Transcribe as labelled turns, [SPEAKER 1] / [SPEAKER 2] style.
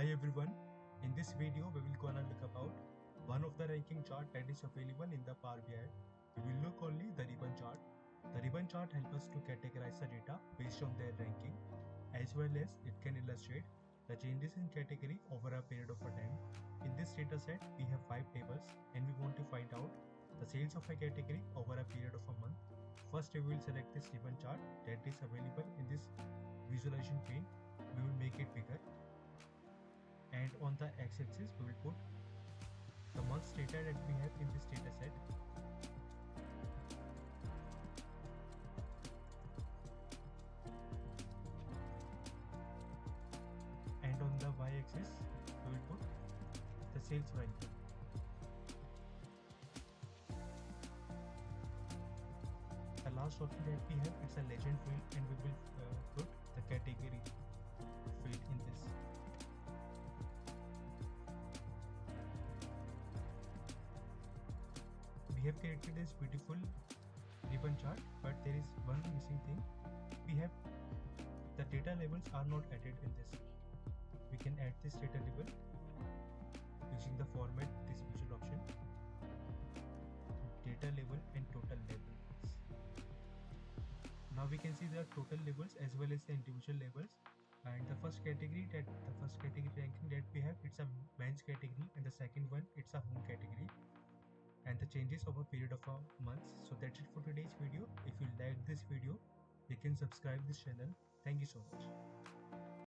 [SPEAKER 1] Hi everyone, in this video we will gonna look about one of the ranking chart that is available in the Power BI. We will look only the ribbon chart. The ribbon chart helps us to categorize the data based on their ranking, as well as it can illustrate the changes in category over a period of a time. In this data set we have 5 tables and we want to find out the sales of a category over a period of a month. First we will select this ribbon chart that is available in this visualization pane. We will make it bigger, and on the x-axis we will put the months data that we have in this data set, and on the y-axis we will put the sales ranking. The last option that we have, it's a legend field, and we will put the category field in this. We have created this beautiful ribbon chart, but there is one missing thing. We have the data labels are not added in this. We can add this data label using the format, this visual option, data label and total labels. Now we can see the total labels as well as the individual labels. And the first category ranking that we have, it's a men's category, and the second one, it's a home category, and the changes over a period of a month. So that's it for today's video. If you like this video, you can subscribe this channel. Thank you so much.